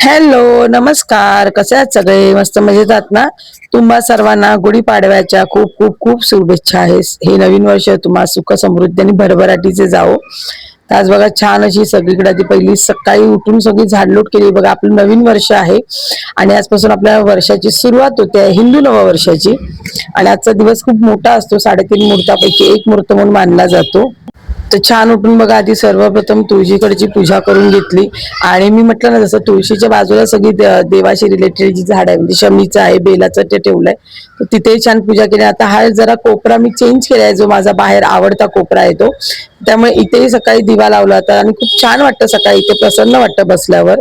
Hello, नमस्कार. कसे आहात सगळे? मस्त मजेत आहात ना? तुम्हा सर्वांना गुढीपाडव्याच्या खूप खूप खूप शुभेच्छा आहे. हे नवीन वर्ष तुम्हा सुख समृद्धी आणि भरभराटीचे जावो. तर आज बघा छान अशी सगळीकडे आधी पहिली सकाळी उठून सगळी झाडलोट केली. बघा आपलं नवीन वर्ष आहे आणि आजपासून आपल्या वर्षाची सुरुवात होते हिंदू नववर्षाची. आणि आजचा दिवस खूप मोठा असतो. 3.5 मुहूर्तापैकी एक मुहूर्त म्हणून मानला जातो. तर छान उठून बघा आधी सर्वप्रथम तुळशीकडची पूजा करून घेतली. आणि मी म्हटलं ना, जसं तुळशीच्या बाजूला सगळी देवाशी रिलेटेड जी झाड आहे, म्हणजे शमीचं आहे, बेलाचं ते ठेवलंय. तर तिथेही छान पूजा केली. आता हा जरा कोपरा मी चेंज केलाय, जो माझा बाहेर आवडता कोपरा आहे तो. त्यामुळे इथेही सकाळी दिवा लावला होता आणि खूप छान वाटतं सकाळी, इथे प्रसन्न वाटतं बसल्यावर.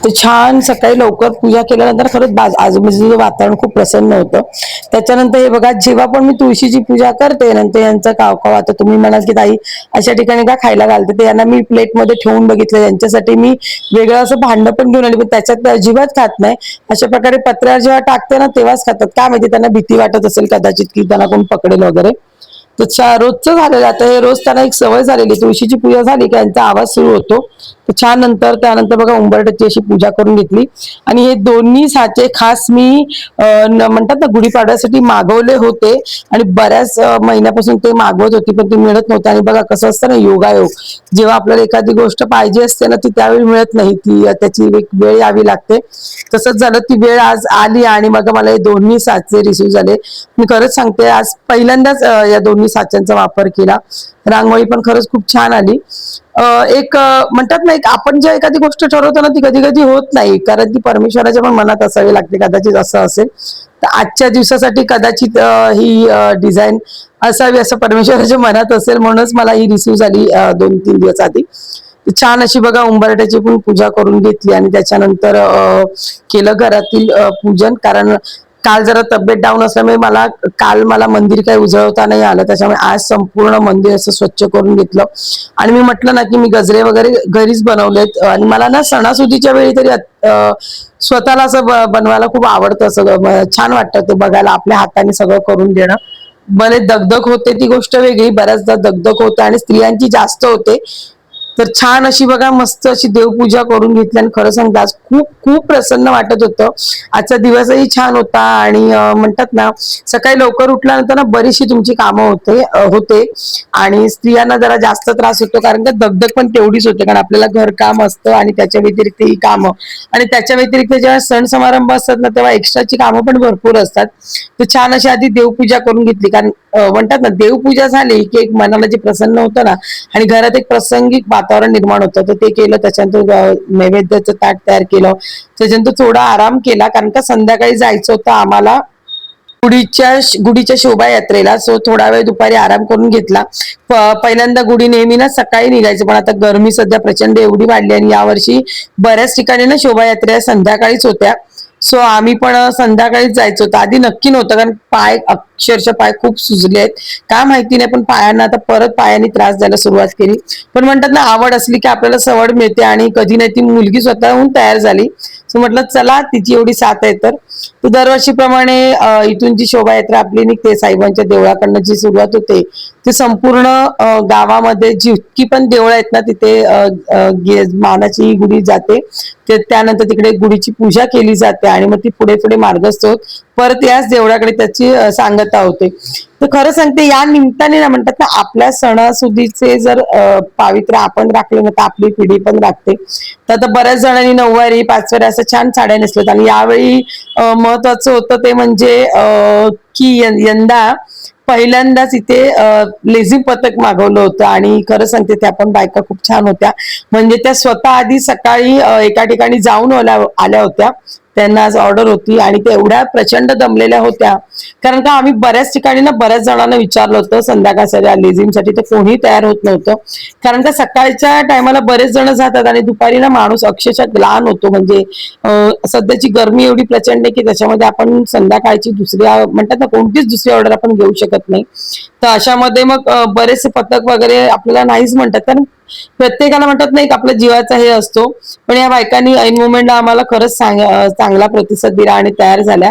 तर छान सकाळी लवकर पूजा केल्यानंतर खरंच आजूबाजूचं वातावरण खूप प्रसन्न होतं. त्याच्यानंतर हे बघा, जेव्हा पण मी तुळशीची पूजा करते नंतर यांचा कावकाव, आता तुम्ही म्हणाल की ताई अशा ठिकाणी का खायला घालते, ते यांना मी प्लेटमध्ये ठेवून बघितलं. यांच्यासाठी मी वेगळं असं भांडं पण घेऊन आली, पण त्याच्यात अजिबात खात नाही. अशा प्रकारे पत्र्यावर जेव्हा टाकते ना तेव्हाच खातात. काय माहिती, त्यांना भीती वाटत असेल कदाचित की त्यांना कोण पकडेल वगैरे. तर रोजचं झालेलं आता हे, रोज त्यांना एक सवय झालेली. तुळशीची पूजा झाली की यांचा आवाज सुरू होतो. तर छान त्यानंतर बघा उंबरठ्याची अशी पूजा करून घेतली. आणि हे दोन्ही साचे खास मी म्हणतात ना गुढीपाडव्यासाठी मागवले होते. आणि बऱ्याच महिन्यापासून ते मागवत होती, पण ते मिळत नव्हते. आणि बघा कसं असतं ना, योगायोग, जेव्हा आपल्याला एखादी गोष्ट पाहिजे असते ना, ती त्यावेळी मिळत नाही, ती त्याची एक वेळ यावी लागते. तसंच झालं, ती वेळ आज आली आणि मग मला हे दोन्ही साचे रिसीव्ह झाले. मी खरंच सांगते, आज पहिल्यांदाच या दोन्ही साच्यांचा वापर केला. रांगोळी पण खरंच खूप छान आली. एक म्हणतात ना, एक आपण जेव्हा एखादी गोष्ट ठरवतो ना, ती कधी कधी होत नाही, कारण ती परमेश्वराच्या पण मनात असावी लागते, कदाचित असं असेल. तर आजच्या दिवसासाठी कदाचित ही डिझाईन असावी असं परमेश्वराच्या मनात असेल, म्हणूनच मला ही रिसीव्ह झाली 2-3 दिवस आधी. छान अशी बघा उंबरठ्याची पण पूजा करून घेतली. आणि त्याच्यानंतर केलं घरातील पूजन, कारण काल जरा तब्येत डाऊन असल्यामुळे मला मंदिर काही उजळवता नाही आलं. त्याच्यामुळे आज संपूर्ण मंदिर असं स्वच्छ करून घेतलं. आणि मी म्हटलं ना की मी गजरे वगैरे घरीच बनवलेत. आणि मला ना सणासुदीच्या वेळी तरी स्वतःला असं बनवायला खूप आवडतं. असं छान वाटतं ते बघायला, आपल्या हाताने सगळं करून देणं. भले दगदग होते ती गोष्ट वेगळी, बऱ्याचदा दगदग होते आणि स्त्रियांची जास्त होते. तर छान अशी बघा मस्त अशी देवपूजा करून घेतली. आणि खरं सांगते आज खूप खूप प्रसन्न वाटत होतं. आजचा दिवसही छान होता. आणि म्हणतात ना, सकाळी लवकर उठल्यानंतर ना बरीचशी तुमची कामं होते. आणि स्त्रियांना जरा जास्त त्रास होतो, कारण का दगदग पण तेवढीच होते, कारण आपल्याला घरकाम असतं आणि त्याच्या व्यतिरिक्त ही कामं. आणि त्याच्या व्यतिरिक्त जेव्हा सण समारंभ असतात ना, तेव्हा एक्स्ट्राची कामं पण भरपूर असतात. तर छान अशी आधी देवपूजा करून घेतली, कारण म्हणतात ना, देवपूजा झाली की एक मनाला जे प्रसन्न होतं ना, आणि घरात एक प्रासंगिक वातावरण निर्माण होतं. तर ते केलं. त्याच्यानंतर नैवेद्याचं ताट तयार केलं. त्याच्यानंतर थोडा आराम केला, कारण का संध्याकाळी जायचं होतं आम्हाला गुढीच्या शोभायात्रेला. सो थोडा वेळ दुपारी आराम करून घेतला. पहिल्यांदा गुढी नेहमी ना सकाळी निघायचं, पण आता गरमी सध्या प्रचंड एवढी वाढली आणि यावर्षी बऱ्याच ठिकाणी ना शोभायात्रा संध्याकाळीच होत्या. सो आम्ही पण संध्याकाळीच जायचं होतं. आधी नक्की नव्हतं, कारण अक्षरशः पाय खूप सुजले आहेत. काय माहिती नाही, पण पायांना आता परत पायांनी त्रास द्यायला सुरुवात केली. पण म्हणतात ना, आवड असली की आपल्याला सवड मिळते. आणि कधी नाही ती मुलगी स्वतःहून तयार झाली. सो म्हटलं चला, तिची एवढी साथ आहे तर दरवर्षीप्रमाणे इथून जी शोभायात्रा आपली निघते, साईबांच्या देवळाकडनं जी सुरुवात होते, ते संपूर्ण गावामध्ये जितकी पण देवळं आहेत ना, तिथे मानाची गुढी जाते. त्यानंतर तिकडे गुढीची पूजा केली जाते. आणि मग ती पुढे पुढे मार्गस्थ होत परत याच देवळाकडे त्याची सांगता होते. तर खरं सांगते, या निमित्ताने ना म्हणतात ना, आपल्या सणासुदीचे जर पावित्र्य आपण राखले ना, तर आपली पिढी पण राखते. तर आता बऱ्याच जणांनी 9वारी 5वारी असं छान साड्या नेसल्यात. आणि यावेळी महत्वाचं होतं ते म्हणजे की यंदा पहिल्यांदाच इथे लेझिम पथक मागवलं होतं. आणि खरं सांगते, त्या पण बायका खूप छान होत्या. म्हणजे त्या स्वतः आधी सकाळी एका ठिकाणी जाऊन आल्या होत्या. त्यांना आज ऑर्डर होती आणि त्या एवढ्या प्रचंड दमलेल्या होत्या, कारण का आम्ही बऱ्याच ठिकाणी ना बऱ्याच जणांना विचारलं होतं संध्याकाळच्या लेझिमसाठी, तर कोणी तयार होत नव्हतं. कारण का सकाळच्या टायमाला बरेच जण जातात आणि दुपारी ना माणूस अक्षरशः ग्लान होतो. म्हणजे सध्याची गरमी एवढी प्रचंड आहे की त्याच्यामध्ये आपण संध्याकाळची म्हणतात ना, कोणतीच दुसरी ऑर्डर आपण घेऊ शकत नाही. तर अशामध्ये मग बरेचसे पथक वगैरे आपल्याला नाहीच म्हणतात, कारण प्रत्येकाला म्हणतात नाही आपल्या जीवाचा हे असतो, पण या बायकांनी ऐन मोमेंटला आम्हाला खरंच चांगला प्रतिसाद दिला आणि तयार झाल्या.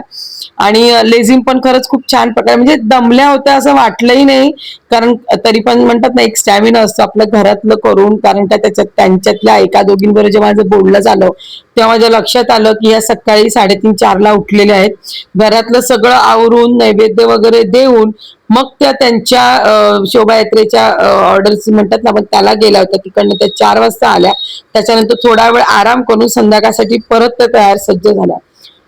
आणि लेझिम पण खरंच खूप छान प्रकारे म्हणजे दमल्या होत्या असं वाटलंही नाही, कारण तरी पण म्हणतात ना एक स्टॅमिना असतो आपल्या घरातलं करून, कारण त्याच्यात त्यांच्यातल्या एका दोघींबरोबर जेव्हा माझं बोलणं झालं तेव्हा माझ्या लक्षात आलं की या सकाळी 3:30-4ला उठलेल्या आहेत, घरातलं सगळं आवरून नैवेद्य वगैरे देऊन मग त्या त्यांच्या शोभायात्रेच्या ऑर्डर्स म्हणतात ना, मग त्याला गेल्या होत्या. तिकडनं त्या 4 वाजता आल्या. त्याच्यानंतर थोडा वेळ आराम करून संध्याकाळसाठी परत त्या तयार सज्ज झाल्या.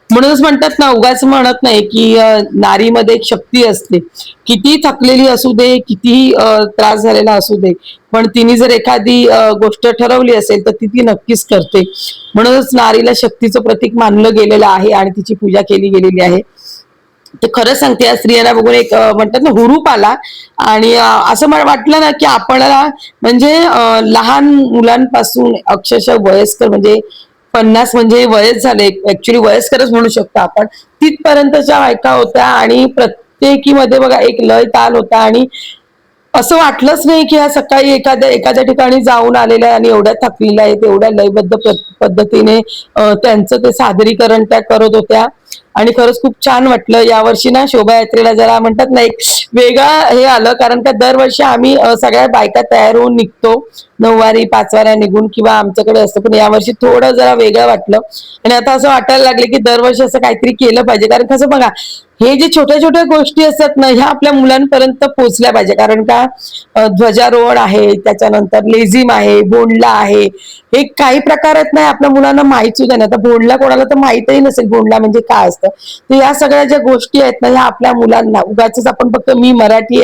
म्हणूनच म्हणतात ना, उगाच म्हणत नाही की नारीमध्ये एक शक्ती असते. किती थकलेली असू दे, कितीही त्रास झालेला असू दे, पण तिने जर एखादी गोष्ट ठरवली असेल तर ती नक्कीच करते. म्हणूनच नारीला शक्तीचं प्रतीक मानलं गेलेलं आहे आणि तिची पूजा केली गेलेली आहे. तर खरं सांगते या स्त्रियांना बघून एक म्हणतात ना हुरूप आला. आणि असं मला वाटलं ना की आपल्याला म्हणजे लहान मुलांपासून अक्षरशः वयस्कर म्हणजे 50 म्हणजे वयस झाले, ऍक्च्युली वयस्करच म्हणू शकतो आपण, तिथपर्यंतच्या बायका होत्या आणि प्रत्येकीमध्ये बघा एक लय ताल होता. आणि असं वाटलंच नाही की ह्या सकाळी एखाद्या एखाद्या ठिकाणी जाऊन आलेल्या आणि एवढ्या थकलेल्या आहेत, एवढ्या लयबद्ध पद्धतीने त्यांचं ते सादरीकरण त्या करत होत्या. आणि खरंच खूप छान वाटलं. यावर्षी ना शोभायात्रेला जरा म्हणतात ना एक वेगळा हे आलं, कारण का दरवर्षी आम्ही सगळ्या बायका तयार होऊन निघतो 9 वारी 5 वाऱ्या निघून किंवा आमच्याकडे असतं, पण यावर्षी थोडं जरा वेगळं वाटलं. आणि आता असं वाटायला लागले की दरवर्षी असं काहीतरी केलं पाहिजे, कारण कसं बघा हे जे छोट्या छोट्या गोष्टी असतात ना ह्या आपल्या मुलांपर्यंत पोहोचल्या पाहिजे. कारण का ध्वजारोहण आहे, त्याच्यानंतर लेझिम आहे, बोंडला आहे, हे काही प्रकार आहेत नाही आपल्या मुलांना माहित सुद्धा नाही. आता बोंडला कोणाला तर माहितही नसेल बोंडला म्हणजे काय असतं. तर या सगळ्या ज्या गोष्टी आहेत ना ह्या आपल्या मुलांना उगाच आपण फक्त मी मराठी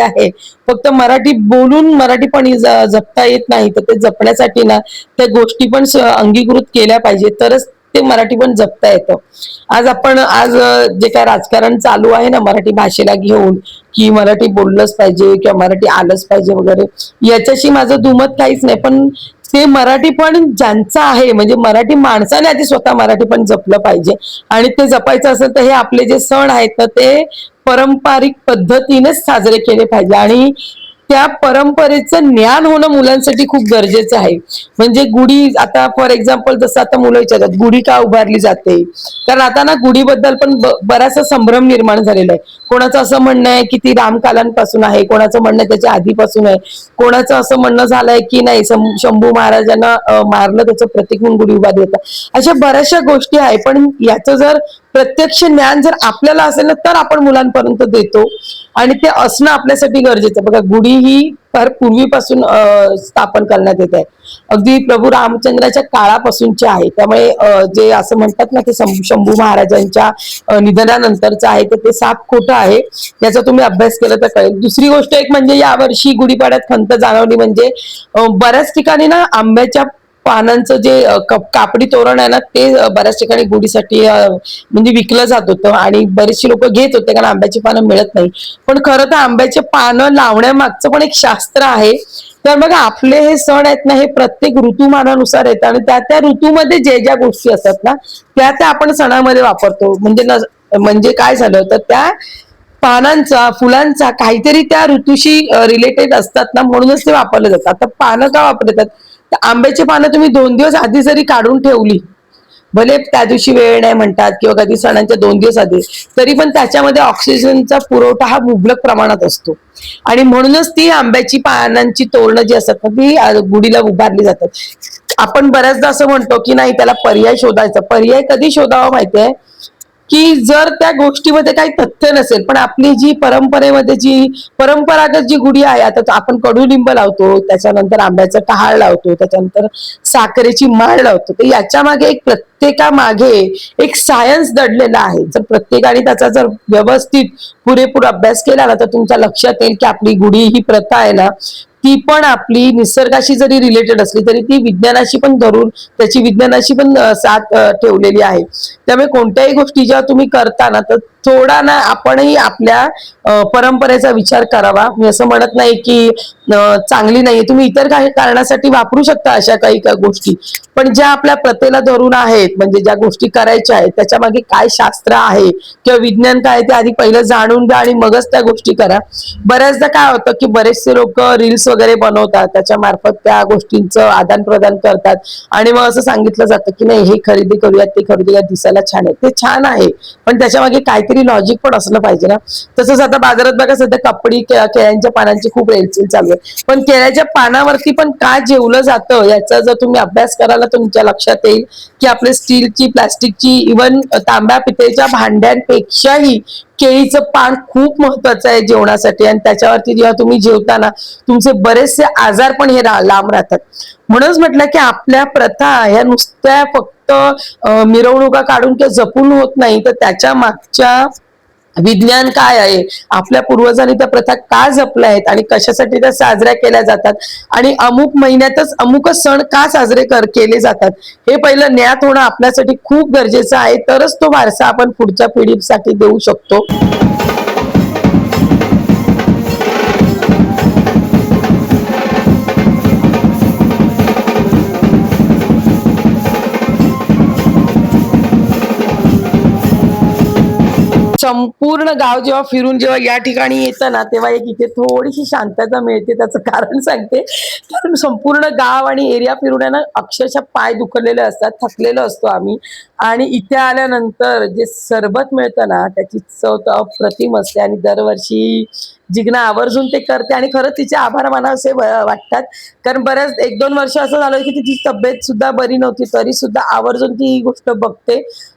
आहे फक्त मराठी बोलून मराठी पण जपता येत नाही, तर ते जपण्यासाठी ना त्या गोष्टी पण अंगीकृत केल्या पाहिजे, तरच ते मराठी पण जपता येतं. आज जे काय राजकारण चालू आहे ना मराठी भाषेला घेऊन, की मराठी बोललंच पाहिजे किंवा मराठी आलंच पाहिजे वगैरे, याच्याशी माझं दुमत काहीच नाही. पण ते मराठी पण ज्यांचं आहे म्हणजे मराठी माणसाने आधी स्वतः मराठी पण जपलं पाहिजे. आणि ते जपायचं असेल तर हे आपले जे सण आहेत ना ते पारंपरिक पद्धतीनेच साजरे केले पाहिजे. आणि त्या परंपरेचं ज्ञान होणं मुलांसाठी खूप गरजेचं आहे. म्हणजे गुढी, आता फॉर एक्झाम्पल जसं आता मुलं विचारतात गुढी का उभारली जाते, कारण आता ना गुढीबद्दल पण बराचसा संभ्रम निर्माण झालेला आहे. कोणाचं असं म्हणणं आहे की ती रामकालांपासून आहे, कोणाचं म्हणणं त्याच्या आधीपासून आहे, कोणाचं असं म्हणणं झालंय की नाही शंभू महाराजांना मारलं त्याचं प्रतीक म्हणून गुढी उभारली जातात. अशा बऱ्याचशा गोष्टी आहे, पण याचं जर प्रत्यक्ष ज्ञान जर आपल्याला असेल ना तर आपण मुलांपर्यंत देतो आणि ते असणं आपल्यासाठी गरजेचं. बघा गुढी ही फार पूर्वीपासून स्थापन करण्यात येत आहे, अगदी प्रभू रामचंद्राच्या काळापासूनचे आहे. त्यामुळे जे असं म्हणतात ना ते शंभू महाराजांच्या निधनानंतरचं आहे तर ते साफ खोटं आहे. याचा तुम्ही अभ्यास केला तर कळेल. दुसरी गोष्ट एक म्हणजे यावर्षी गुढीपाड्यात खंत जाणवली म्हणजे बऱ्याच ठिकाणी ना आंब्याच्या पानांचं जे कापडी तोरण आहे ना ते बऱ्याच ठिकाणी गुढीसाठी म्हणजे विकलं जात होतं आणि बरेचसे लोक घेत होते, कारण आंब्याची पानं मिळत नाही. पण खरं तर आंब्याचे पानं लावण्यामागचं पण एक शास्त्र आहे. तर बघा आपले हे सण आहेत ना हे प्रत्येक ऋतुमानानुसार येतात आणि त्या त्या ऋतूमध्ये जे ज्या गोष्टी असतात ना त्या आपण सणामध्ये वापरतो. म्हणजे काय झालं तर त्या पानांचा फुलांचा काहीतरी त्या ऋतूशी रिलेटेड असतात ना, म्हणूनच ते वापरले जातात. आता पानं का वापरतात, तर आंब्याची पानं तुम्ही 2 दिवस आधी जरी काढून ठेवली, भले त्या दिवशी वेळ नाही म्हणतात किंवा कधी सणांच्या 2 दिवस आधी, तरी पण त्याच्यामध्ये ऑक्सिजनचा पुरवठा हा मुबलक प्रमाणात असतो. आणि म्हणूनच ती आंब्याची पानांची तोरणं जी असतात ना ती गुढीला उभारली जातात. आपण बऱ्याचदा असं म्हणतो की नाही त्याला पर्याय शोधायचा. पर्याय कधी शोधावा माहितीये की जर त्या गोष्टीमध्ये काही तथ्य नसेल, पण आपली जी परंपरेमध्ये जी परंपरागत जी गुढी आहे, आता आपण कडुलिंब लावतो, त्याच्यानंतर आंब्याचं टहाळ लावतो, त्याच्यानंतर साखरेची माळ लावतो, तर याच्या मागे एक प्रत्येकामागे एक सायन्स दडलेला आहे. जर प्रत्येकाने त्याचा जर व्यवस्थित पुरेपूर अभ्यास केला ना तर तुमच्या लक्षात येईल की आपली गुढी ही प्रथा आहे ना ती पण आपली निसर्गाशी जरी रिलेटेड असली तरी ती विज्ञानाशी पण धरून त्याची विज्ञानाशी पण साथ ठेवलेली आहे. त्यामुळे कोणत्याही गोष्टी जेव्हा तुम्ही करता ना तर थोडा ना आपणही आपल्या परंपरेचा विचार करावा. मी असं म्हणत नाही की चांगली नाहीये, तुम्ही इतर काही कारणासाठी वापरू शकता अशा काही गोष्टी, पण ज्या आपल्या प्रथेला धरून आहेत, म्हणजे ज्या गोष्टी करायच्या आहेत त्याच्या मागे काय शास्त्र आहे किंवा विज्ञान काय ते आधी पहिलं जाणून घ्या आणि मगच त्या गोष्टी करा. बऱ्याचदा काय होतं की बरेचसे लोक रील्स वगैरे बनवतात, त्याच्या मार्फत त्या गोष्टींचं आदान प्रदान करतात आणि मग असं सांगितलं जातं की नाही हे खरेदी करूयात ते खरेदी करूयात, दिसायला छान आहे, ते छान आहे पण त्याच्या मागे काहीतरी लॉजिक पण असलं पाहिजे ना. तसंच आता बाजारात बघा सध्या कपडी केळ्यांच्या पानांची खूप रेलचेल चालू आहे, पण केळ्याच्या पानावरती पण काय जेवलं जातं याचा जर तुम्ही अभ्यास करायला तुमच्या लक्षात येईल की आपले स्टीलची, प्लास्टिकची, इव्हन तांब्या पितळेच्या भांड्यांपेक्षाही केळीचं पान खूप महत्वाचं आहे जेवणासाठी, आणि त्याच्यावरती जेव्हा तुम्ही जेवताना तुमचे बरेचसे आजार पण हे लांब राहतात. म्हणूनच म्हटलं की आपल्या प्रथा ह्या नुसत्या फक्त मिरवणुका काढून किंवा जपून होत नाही, तर त्याच्या मागच्या विज्ञान काय आहे, आपल्या पूर्वजांनी त्या प्रथा का जपल्या आहेत आणि कशासाठी त्या साजऱ्या केल्या जातात, आणि अमुक महिन्यातच अमुकच सण का साजरे केले जातात, हे पहिलं ज्ञात होणं आपल्यासाठी खूप गरजेचं आहे. तरच तो वारसा आपण पुढच्या पिढीसाठी देऊ शकतो. संपूर्ण गाव जेव्हा फिरून जेव्हा या ठिकाणी येतं ना, तेव्हा एक इथे थोडीशी शांतता मिळते. त्याचं कारण सांगते, कारण संपूर्ण गाव आणि एरिया फिरून आहे ना अक्षरशः पाय दुखलेले असतात, थकलेलो असतो आम्ही, आणि इथे आल्यानंतर जे सरबत मिळतं ना त्याची चव तर अप्रतिम असते, आणि दरवर्षी जिग्ना आवर्जून ते करते आणि खरंच तिचे आभार मानावेसे वाटतात. कारण बऱ्याच 1-2 वर्ष असं झालं की तिची तब्येत सुद्धा बरी नव्हती, तरी सुद्धा आवर्जून ती ही गोष्ट बघते.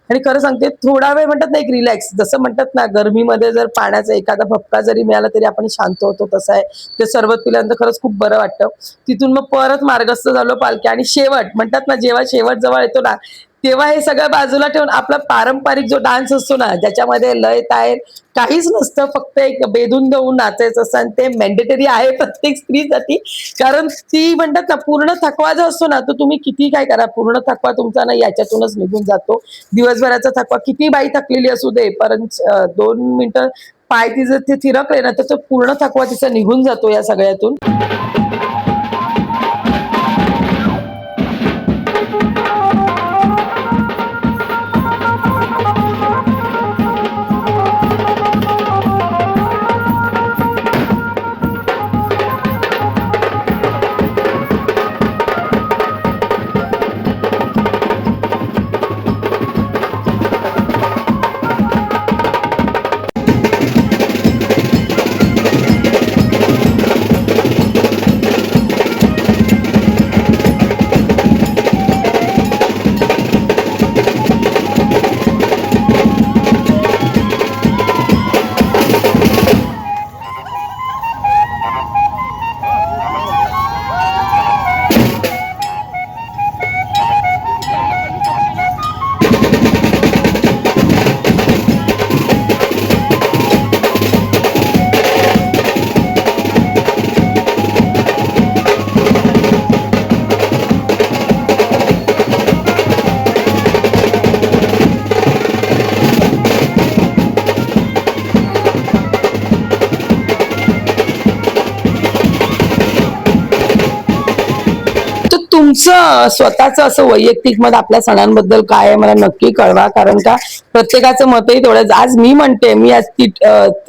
आणि खरं सांगते, थोडा वेळ म्हणतात ना एक रिलॅक्स, जसं म्हणतात ना गरमीमध्ये जर पाण्याचा एखादा भपका जरी मिळाला तरी आपण शांत होतो, तसं आहे ते सरबत पिल्यानंतर खरंच खूप बरं वाटतं. तिथून मग परत मार्गस्थ झालो पालखी, आणि शेवट म्हणतात ना जेव्हा शेवट जवळ येतो ना तेव्हा हे सगळं बाजूला ठेवून आपला पारंपरिक जो डान्स असतो ना, ज्याच्यामध्ये लय ताल काहीच नसतं, फक्त एक बेधुंद होऊन नाचायचं असतं, आणि ते मॅन्डेटरी आहे प्रत्येक स्त्रीसाठी. कारण ती म्हणतात ना पूर्ण थकवा जो असतो ना, तो तुम्ही किती काय करा, पूर्ण थकवा तुमचा ना याच्यातूनच निघून जातो. दिवसभराचा थकवा किती बाई थकलेली असू दे, परंतु 2 मिनिटं पाय तिचं ते थिरकले ना तर तो पूर्ण थकवा तिचा निघून जातो या सगळ्यातून. तुमचं स्वतःचं असं वैयक्तिक मत आपल्या सणांबद्दल काय आहे मला नक्की कळवा, कारण का प्रत्येकाचं मतही थोडं. आज मी म्हणते, मी आज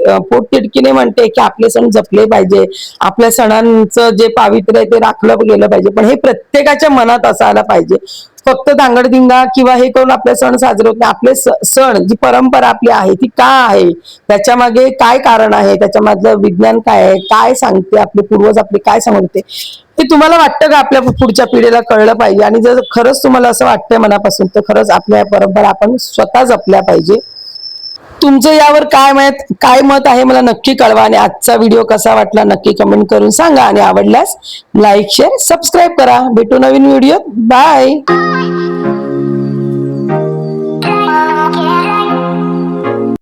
पोट तिडकीने म्हणते की आपले सण जपले पाहिजे, आपल्या सणांचं जे पावित्र्य आहे ते राखलं गेलं पाहिजे, पण हे प्रत्येकाच्या मनात असायला पाहिजे. फक्त धांगडधिंगा किंवा हे करून आपले सण साजरे होत नाही. आपले सण, जी परंपरा आपली आहे ती का आहे, त्याच्या मागे काय कारण आहे, त्याच्यामधलं विज्ञान काय आहे, काय सांगते, आपले पूर्वज आपले काय सांगते, ते तुम्हाला वाटतं का आपल्या पुढच्या पिढीला कळलं पाहिजे. आणि जर खरंच तुम्हाला असं वाटतंय मनापासून, तर खरंच आपल्या परंपरा आपण स्वतः जपल्या पाहिजे. तुमचं यावर काय मत आहे मला नक्की कळवा, आणि आजचा व्हिडिओ कसा वाटला नक्की कमेंट करून सांगा, आणि आवडल्यास लाईक, शेअर, सबस्क्राईब करा. भेटू नवीन व्हिडिओ. बाय.